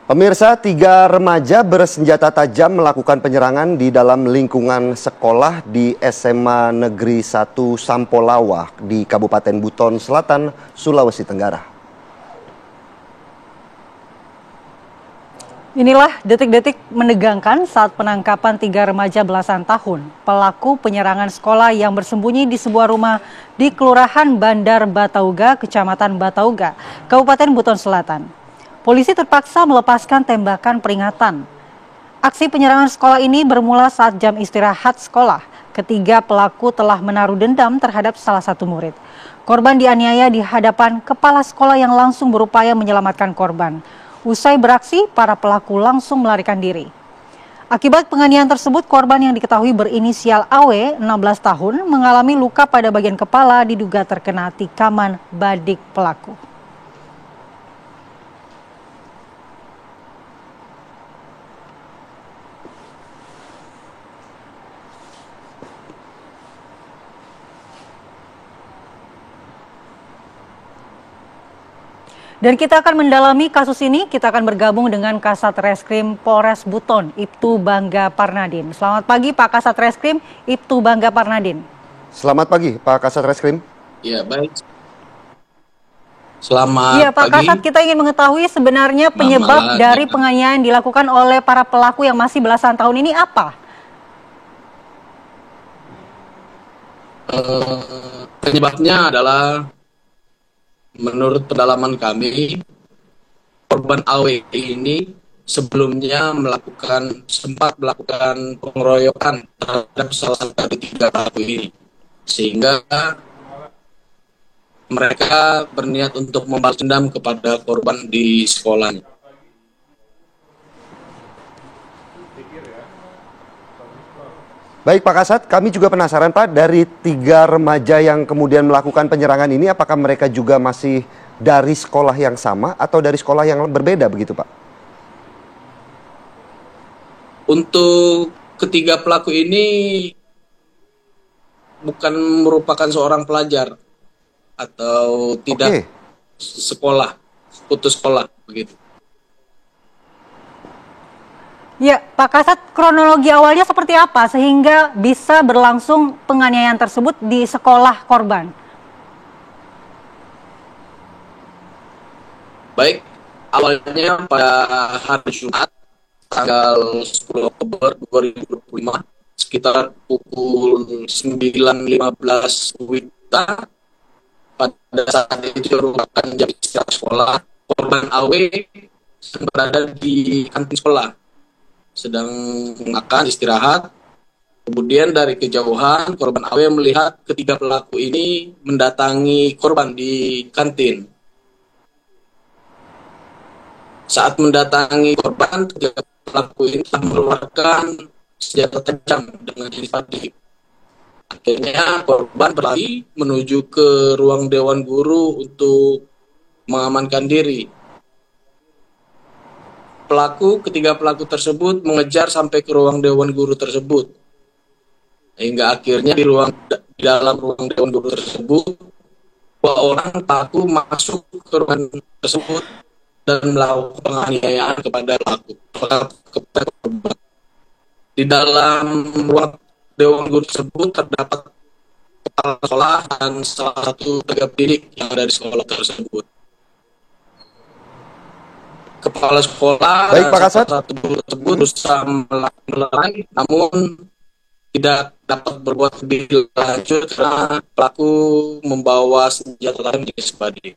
Pemirsa, 3 remaja bersenjata tajam melakukan penyerangan di dalam lingkungan sekolah di SMA Negeri 1 Sampolawa di Kabupaten Buton Selatan, Sulawesi Tenggara. Inilah detik-detik menegangkan saat penangkapan 3 remaja belasan tahun pelaku penyerangan sekolah yang bersembunyi di sebuah rumah di Kelurahan Bandar Batauga, Kecamatan Batauga, Kabupaten Buton Selatan. Polisi terpaksa melepaskan tembakan peringatan. Aksi penyerangan sekolah ini bermula saat jam istirahat sekolah. Ketiga pelaku telah menaruh dendam terhadap salah satu murid. Korban dianiaya di hadapan kepala sekolah yang langsung berupaya menyelamatkan korban. Usai beraksi, para pelaku langsung melarikan diri. Akibat penganiayaan tersebut, korban yang diketahui berinisial AW, 16 tahun, mengalami luka pada bagian kepala diduga terkena tikaman badik pelaku. Dan kita akan mendalami kasus ini, kita akan bergabung dengan Kasat Reskrim Polres Buton, Ibtu Bangga Parnadin. Selamat pagi Pak Kasat Reskrim, Ibtu Bangga Parnadin. Selamat pagi Pak Kasat Reskrim. Ya, baik. Selamat Iya Pak pagi. Kasat, kita ingin mengetahui sebenarnya penyebab dari penganiayaan dilakukan oleh para pelaku yang masih belasan tahun ini apa? Penyebabnya adalah menurut pendalaman kami, korban AW ini sebelumnya sempat melakukan pengeroyokan terhadap salah satu dari 3 pelaku ini, sehingga mereka berniat untuk membalas dendam kepada korban di sekolahnya. Baik Pak Kasat, kami juga penasaran Pak, dari 3 remaja yang kemudian melakukan penyerangan ini, apakah mereka juga masih dari sekolah yang sama atau dari sekolah yang berbeda begitu Pak? Untuk ketiga pelaku ini bukan merupakan seorang pelajar atau tidak sekolah, putus sekolah begitu. Ya, Pak Kasat, kronologi awalnya seperti apa sehingga bisa berlangsung penganiayaan tersebut di sekolah korban? Baik, awalnya pada hari Jumat, tanggal 10 Oktober 2025, sekitar pukul 9.15 WITA, pada saat itu merupakan jam istirahat sekolah, korban AW sedang berada di kantin sekolah, sedang makan istirahat. Kemudian dari kejauhan korban AW melihat ketiga pelaku ini mendatangi korban di kantin. Saat mendatangi korban, ketiga pelaku ini telah mengeluarkan senjata tajam dengan jenis badik. Akhirnya korban berlari menuju ke ruang dewan guru untuk mengamankan diri. Ketiga pelaku tersebut mengejar sampai ke ruang dewan guru tersebut. Hingga akhirnya di dalam ruang dewan guru tersebut, 2 orang pelaku masuk ke ruangan tersebut dan melakukan penganiayaan kepada korban. Di dalam ruang dewan guru tersebut terdapat kepala sekolah dan salah satu tenaga pendidik yang ada di sekolah tersebut. Kepala sekolah Baik, Pak Kasat. satu guru tersebut berusaha melerai, namun tidak dapat berbuat lebih lanjut karena pelaku membawa senjata tajam jenis badik.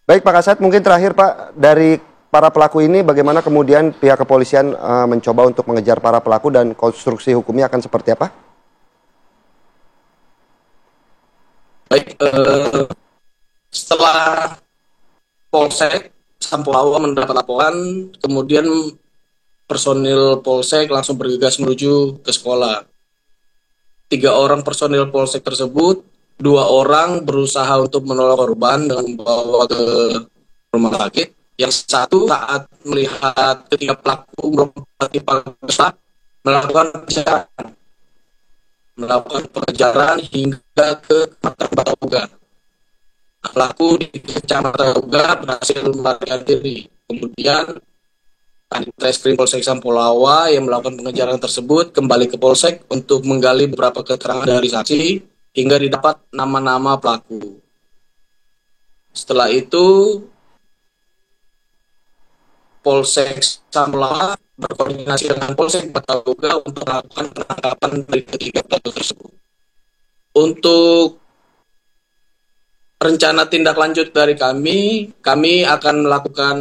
Baik Pak Kasat, mungkin terakhir Pak, dari para pelaku ini bagaimana kemudian pihak kepolisian mencoba untuk mengejar para pelaku dan konstruksi hukumnya akan seperti apa? Baik, setelah Polsek Sampolawa mendapat laporan, kemudian personil Polsek langsung bergegas menuju ke sekolah. 3 orang personil Polsek tersebut, 2 orang berusaha untuk menolong korban dengan membawa ke rumah sakit. Yang satu saat melihat ketiga pelaku melompati pagar melakukan pengejaran hingga ke Kecamatan Batauga. Pelaku di Kecamatan Batauga berhasil melarikan diri. Kemudian Kanit Reskrim Polsek Sampolawa yang melakukan pengejaran tersebut kembali ke Polsek untuk menggali beberapa keterangan dari saksi hingga didapat nama-nama pelaku. Setelah itu, Polsek Sampolawa berkoordinasi dengan Polsek Batauga untuk melakukan penangkapan dari ketiga pelaku tersebut. Untuk rencana tindak lanjut dari kami akan melakukan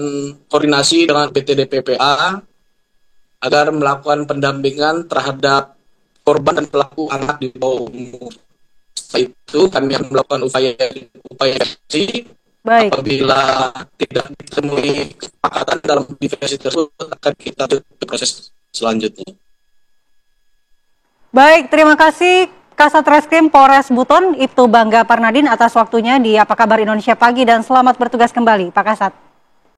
koordinasi dengan PT DPPA agar melakukan pendampingan terhadap korban dan pelaku anak di bawah umur. Setelah itu kami akan melakukan upaya Baik. apabila tidak ditemui kesepakatan dalam divisi tersebut akan kita tutup proses selanjutnya. Baik, terima kasih Kasat Reskrim Polres Buton, Ibtu Bangga Parnadin atas waktunya di Apa Kabar Indonesia Pagi dan selamat bertugas kembali, Pak Kasat.